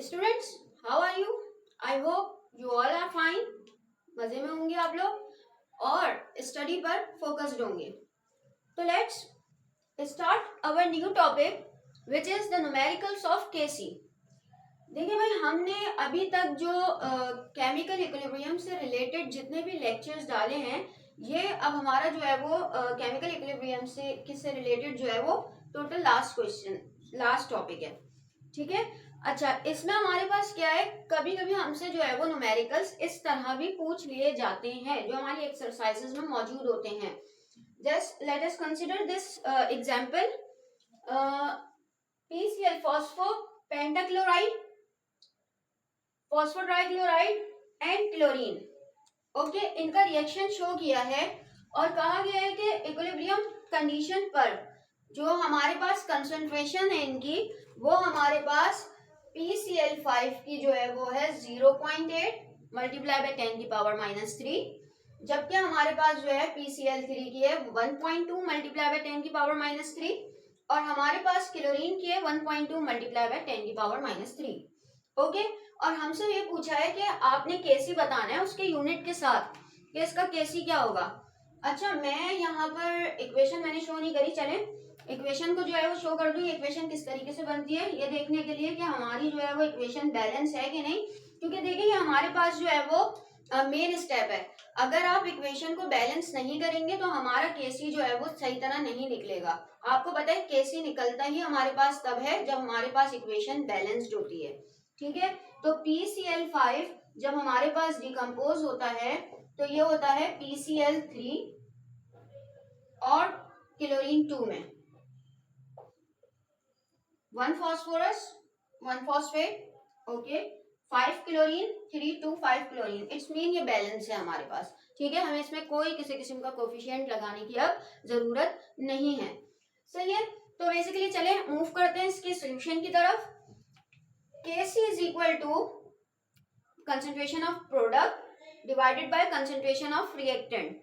Students, how are you? I hope you all are fine. मजे में होंगे आप लोग और स्टडी पर फोकस्ड होंगे। तो let's start our new topic which is the numericals of KC. देखिए भाई, हमने अभी तक जो केमिकल इक्विलिब्रियम से रिलेटेड जितने भी लेक्चर्स डाले हैं, ये अब हमारा जो है वो केमिकल इक्विलिब्रियम से किससे रिलेटेड जो है वो total last question, last topic है। ठीक है। अच्छा, इसमें हमारे पास क्या है, कभी कभी हमसे जो है वो न्यूमेरिकल्स इस तरह भी पूछ लिए जाते हैं जो हमारी एक्सरसाइजेज में मौजूद होते हैं। Just let us consider this example, PCl phospho pentachloride, phospho trichloride and chlorine. Okay, इनका रिएक्शन शो किया है और कहा गया है कि इक्विलिब्रियम कंडीशन पर जो हमारे पास कंसंट्रेशन है इनकी, वो हमारे पास PCl5 की जो है वो है 0.8 मल्टीप्लाई बाय 10 की पावर -3, जबकि हमारे पास जो है PCl3 की है 1.2 मल्टीप्लाई बाय 10 की पावर -3 और हमारे पास क्लोरीन की है 1.2 मल्टीप्लाई बाय 10 की पावर -3। ओके, और हमसे ये पूछा है कि आपने केसी बताना है उसके यूनिट के साथ कि इसका केसी क्या होगा। अच्छा, मैं यहाँ पर इक्वेशन मैंने शो नहीं करी, चले इक्वेशन को जो है वो शो कर दूं। इक्वेशन किस तरीके से बनती है ये देखने के लिए कि हमारी जो है वो इक्वेशन बैलेंस है कि नहीं, क्योंकि देखिए हमारे पास जो है वो मेन स्टेप है। अगर आप इक्वेशन को बैलेंस नहीं करेंगे तो हमारा केसी जो है वो सही तरह नहीं निकलेगा। आपको पता है केसी निकलता ही हमारे पास तब है जब हमारे पास इक्वेशन बैलेंस्ड होती है। ठीक है, तो PCl5 जब हमारे पास डिकम्पोज होता है तो ये होता है PCl3 और क्लोरीन 2 में, 1 phosphorus 1 phosphate, okay, 5 chlorine 3 2 5 chlorine. It's mean ये बैलेंस है हमारे पास। ठीक है, हमें इसमें कोई किसी किस्म का कोफिशिएंट लगाने की अब जरूरत नहीं है। सही है, तो बेसिकली चले मूव करते हैं इसके सोल्यूशन की तरफ। Kc is equal to concentration of product divided by concentration of reactant.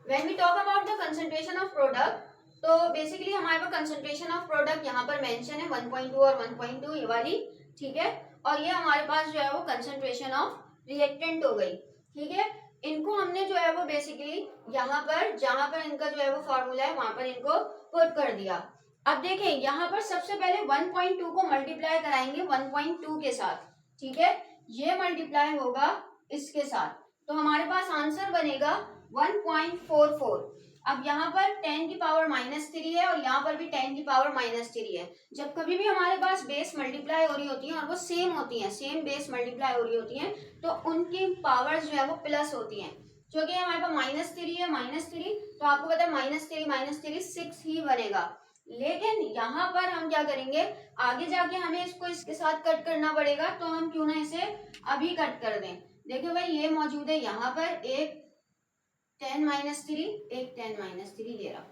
When we talk about the concentration of product, तो बेसिकली हमारे पास कंसंट्रेशन ऑफ प्रोडक्ट यहाँ पर मेंशन है 1.2 और 1.2 ये वाली। ठीक है, और ये हमारे पास जो है वो कंसंट्रेशन ऑफ रिएक्टेंट हो गई। ठीक है, इनको हमने जो है वो बेसिकली यहाँ पर जहां पर इनका जो है वो फॉर्मूला है वहां पर इनको पुट कर दिया। अब देखें यहाँ पर सबसे पहले 1.2 को मल्टीप्लाई कराएंगे 1.2 के साथ। ठीक है, ये मल्टीप्लाई होगा इसके साथ, तो हमारे पास आंसर बनेगा 1.44। अब यहाँ पर 10 की पावर -3 है और यहाँ पर भी 10 की पावर -3 है। जब कभी भी हमारे पास बेस मल्टीप्लाई हो रही होती है और वो सेम होती हैं, सेम बेस मल्टीप्लाई हो रही होती हैं, तो उनकी पावर्स जो है वो प्लस होती हैं। क्योंकि हमारे पास -3 है, -3, तो आपको पता है -3 6 ही बनेगा। लेकिन यहाँ पर हम क्या करेंगे, आगे जाके हमें इसको इसके साथ कट करना पड़ेगा, तो हम क्यों ना इसे अभी कट कर दें। देखो भाई, ये मौजूद है यहाँ पर एक 10 - 3, एक 10 - 3 ये रहा,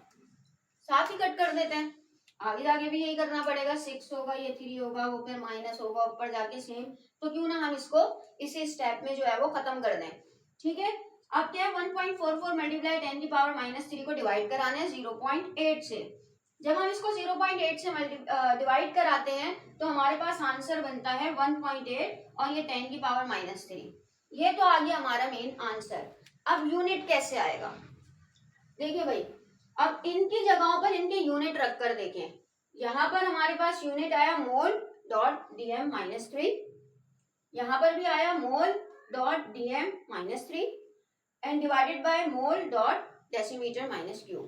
साथ ही कट कर देते हैं। आगे जाके भी यही करना पड़ेगा, 6 होगा, ये 3 होगा, वो फिर माइनस होगा ऊपर जाके सेम, तो क्यों ना हम इसको इसी स्टेप में जो है वो खत्म कर दें। ठीक है, अब क्या है 1.44 मल्टीप्लाई 10 की पावर -3 को डिवाइड कराना है 0.8 से। जब हम इसको 0.8 से डिवाइड कराते हैं तो हमारे पास आंसर बनता है 1.8 और ये 10 की पावर -3। ये तो आ गया हमारा मेन आंसर। अब यूनिट कैसे आएगा, देखिए भाई, अब इनकी जगहों पर इनके यूनिट रख कर देखें। यहाँ पर हमारे पास यूनिट आया मोल डॉट DM -3, यहाँ पर भी आया mole dot DM -3 and divided by mole dot decimetre -Q।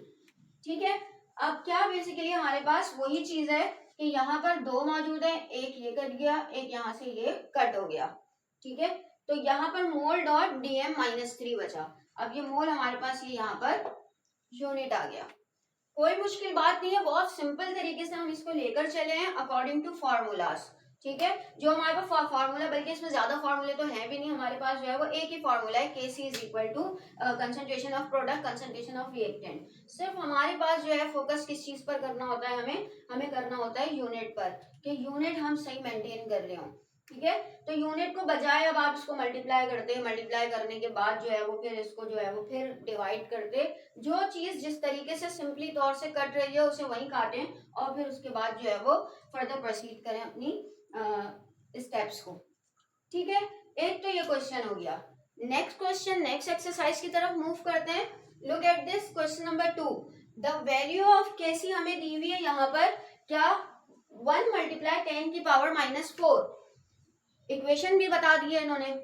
ठीक है, अब क्या बेसिकली हमारे पास वही चीज है कि यहाँ पर दो मौजूद है, एक ये कट गया, एक यहाँ से ये कट हो गया। ठीक है, तो यहाँ पर मोल डॉट DM -3 बचा। अब ये मोल हमारे पास ये यहाँ पर यूनिट आ गया। कोई मुश्किल बात नहीं है, बहुत सिंपल तरीके से हम इसको लेकर चले हैं अकॉर्डिंग टू फॉर्मूलाज। ठीक है, जो हमारे पास फार्मूला, बल्कि इसमें ज्यादा फार्मूले तो है भी नहीं, हमारे पास जो है वो एक ही फार्मूला है, Kc is equal to concentration of product concentration of reactant. सिर्फ हमारे पास जो है फोकस किस चीज पर करना होता है, हमें करना होता है यूनिट पर, कि यूनिट हम सही मेंटेन कर रहे हो। ठीक है, तो यूनिट को बजाय अब आप इसको मल्टीप्लाई करते, मल्टीप्लाई करने के बाद जो है वो फिर इसको जो है वो फिर डिवाइड करते, जो चीज जिस तरीके से सिंपली तौर से कट रही है उसे वहीं काटें और फिर उसके बाद जो है वो फर्दर प्रोसीड करें अपनी स्टेप्स को। ठीक है, एक तो ये क्वेश्चन हो गया। नेक्स्ट क्वेश्चन, नेक्स्ट एक्सरसाइज की तरफ मूव करते हैं। Look at this question number 2। The value of KC हमें दी हुई है यहाँ पर, क्या 1 मल्टीप्लाई 10 की पावर -4, इक्वेशन भी बता दी है इन्होंने,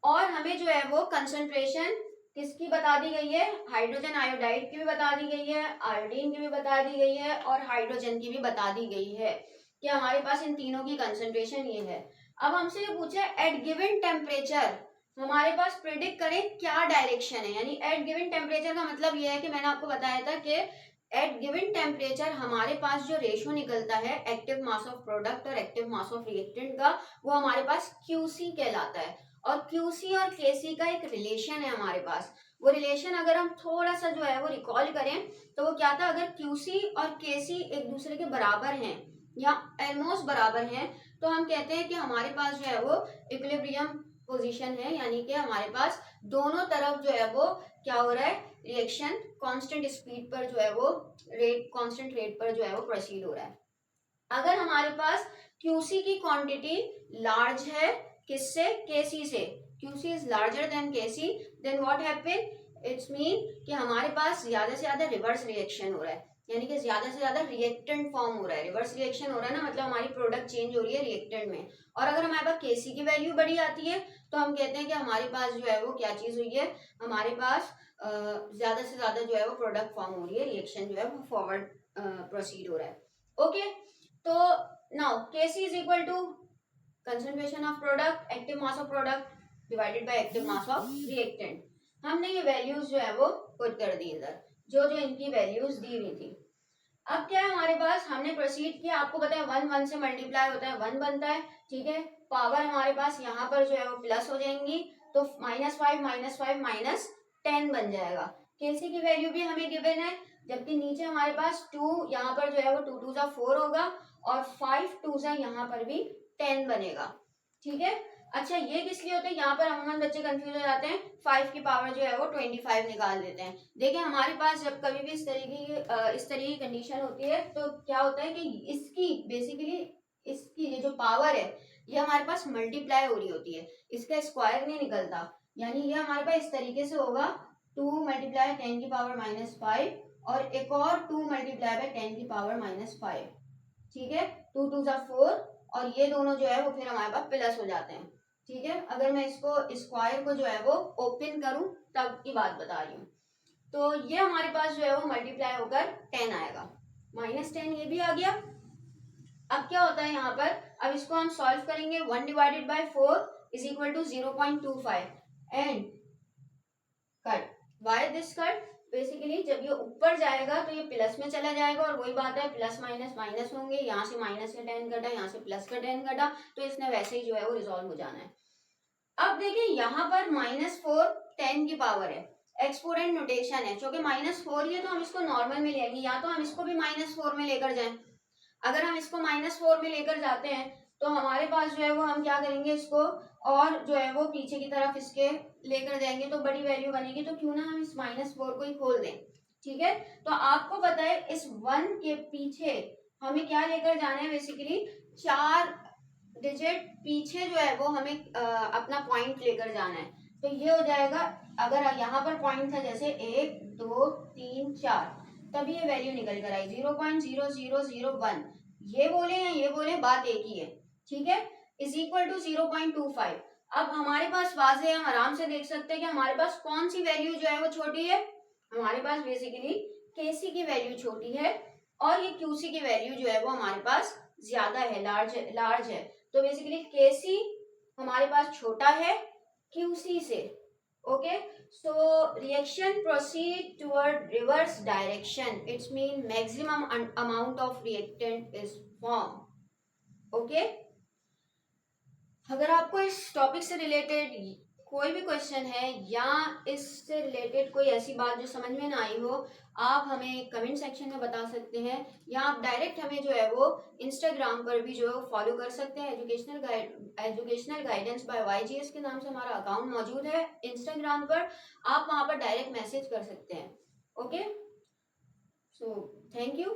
और हमें जो है वो कंसंट्रेशन किसकी बता दी गई है, हाइड्रोजन आयोडाइड की भी बता दी गई है, आयोडीन की भी बता दी गई है, और हाइड्रोजन की भी बता दी गई है कि हमारे पास इन तीनों की कंसंट्रेशन ये है। अब हमसे ये पूछा है एट गिवन टेम्परेचर हमारे पास प्रिडिक्ट करें क्या डायरेक्शन है, यानी एट गिवन टेम्परेचर का मतलब ये है कि मैंने आपको बताया था कि एट गिवन टेम्परेचर हमारे पास जो रेशो निकलता है एक्टिव मास ऑफ प्रोडक्ट और एक्टिव मास ऑफ रिएक्टेंट का, वो हमारे पास क्यूसी कहलाता है। और क्यूसी और केसी का एक रिलेशन है हमारे पास। वो रिलेशन अगर हम थोड़ा सा जो है वो रिकॉल करें तो वो क्या था, अगर क्यूसी और केसी एक दूसरे के बराबर हैं या ऑलमोस्ट बराबर हैं तो हम कहते हैं कि हमारे पास जो है वो इक्विलिब्रियम पोजीशन है, यानी कि हमारे पास दोनों तरफ जो है वो क्या हो रहा है, रिएक्शन कांस्टेंट स्पीड पर जो है वो कांस्टेंट रेट पर जो है वो प्रोसीड हो रहा है। अगर हमारे पास क्यूसी की क्वांटिटी लार्ज है किससे, केसी से, QC is larger than KC, then what happen, it's mean कि हमारे पास ज्यादा से ज्यादा रिवर्स रिएक्शन हो रहा है, यानी कि ज्यादा से ज्यादा रिएक्टेंट फॉर्म हो रहा है। रिवर्स रिएक्शन हो रहा है ना, मतलब हमारी प्रोडक्ट चेंज हो रही है रिएक्टेंट में। और अगर हमारे पास केसी की वैल्यू बड़ी आती है तो हम कहते हैं कि हमारे पास जो है वो क्या चीज हुई है, हमारे पास ज्यादा से ज्यादा जो है वो प्रोडक्ट फॉर्म हो रही है, रिएक्शन जो है वो फॉरवर्ड प्रोसीड हो रहा है। ओके, तो now Kc is equal to concentration of product, active mass of product divided by active mass of reactant। हमने ये वैल्यूज जो है वो पुट कर दी इधर, जो जो इनकी वैल्यूज दी हुई थी। अब क्या है हमारे पास, हमने प्रोसीड किया, आपको पता है 1 1 से मल्टीप्लाई होता है 1 बनता है, ठीक है। पावर हमारे पास यहाँ पर जो है वो प्लस हो जाएंगी, तो -5 -10 बन जाएगा। केसी की वैल्यू भी हमें गिवन है, जबकि नीचे हमारे पास 2, यहाँ पर जो है वो 2 2 जा 4 होगा, और 5 2 जा यहाँ पर भी 10 बनेगा, ठीक है। अच्छा, ये किस लिए होता है, यहाँ पर अमूमन बच्चे कंफ्यूज हो जाते हैं, 5 की पावर जो है वो 25 निकाल देते हैं। देखिए हमारे पास जब कभी भी इस तरह की कंडीशन होती है तो क्या होता है कि इसकी बेसिकली इसकी ये जो पावर है ये हमारे पास मल्टीप्लाई हो रही होती है, इसका स्क्वायर नहीं निकलता, यानी ये हमारे पास इस तरीके से होगा 2 मल्टीप्लाई 10 की पावर -5 और एक और 2 मल्टीप्लाई बाय 10 की पावर -5, ठीक है। 2 2 जा 4 और ये दोनों जो है वो फिर हमारे पास प्लस हो जाते हैं, ठीक है। अगर मैं इसको स्क्वायर को जो है वो ओपन करूं तब की बात बता रही हूँ, तो ये हमारे पास जो है वो मल्टीप्लाई होकर 10 आएगा, -10 ये भी आ गया। अब क्या होता है यहाँ पर, अब इसको हम सॉल्व करेंगे, 1 divided by 4 is equal to 0.25 and cut. Why this cut, basically जब ये ऊपर जाएगा तो ये प्लस में चला जाएगा, और वही बात है प्लस माइनस माइनस होंगे, यहाँ से माइनस का 10 कटा, यहाँ से प्लस का 10 कटा, तो इसने वैसे ही जो है वो रिजॉल्व हो जाना है। अब देखिए यहाँ पर -4 10 की पावर है, एक्सपोनेंट नोटेशन है, क्योंकि -4 ही है तो हम इसको नॉर्मल में लेंगे, या तो हम इसको भी -4 में लेकर जाएं। अगर हम इसको -4 में लेकर जाते हैं तो हमारे पास जो है वो हम क्या करेंगे, इसको और जो है वो पीछे की तरफ इसके लेकर जाएंगे तो बड़ी वैल्यू बनेगी, तो क्यों ना हम इस -4 को ही खोल दें, ठीक है। तो आपको पता है इस 1 के पीछे हमें क्या लेकर जाना है, बेसिकली 4 डिजिट पीछे जो है वो हमें अपना पॉइंट लेकर जाना है। तो ये हो जाएगा, अगर यहाँ पर पॉइंट था जैसे 1 2 3 4, तब ये वैल्यू निकल कर आई 0.0001, ये बोले या ये बोले बात एक ही है, ठीक है, इज इक्वल टू 0.25। अब हमारे पास वाजे, हम आराम से देख सकते हैं कि हमारे पास कौन सी वैल्यू जो है वो छोटी है, हमारे पास बेसिकली केसी की वैल्यू छोटी है और ये क्यूसी की वैल्यू जो है वो हमारे पास ज्यादा है, लार्ज है। तो बेसिकली केसी हमारे पास छोटा है क्यूसी से, okay. so reaction proceed toward reverse direction, it's mean maximum amount of reactant is formed, okay। अगर आपको इस टॉपिक से रिलेटेड कोई भी क्वेश्चन है या इससे रिलेटेड कोई ऐसी बात जो समझ में ना आई हो, आप हमें कमेंट सेक्शन में बता सकते हैं, या आप डायरेक्ट हमें जो है वो इंस्टाग्राम पर भी जो है फॉलो कर सकते हैं। एजुकेशनल गाइडेंस बाय YGS के नाम से हमारा अकाउंट मौजूद है इंस्टाग्राम पर, आप वहां पर डायरेक्ट मैसेज कर सकते हैं, ओके। So thank you.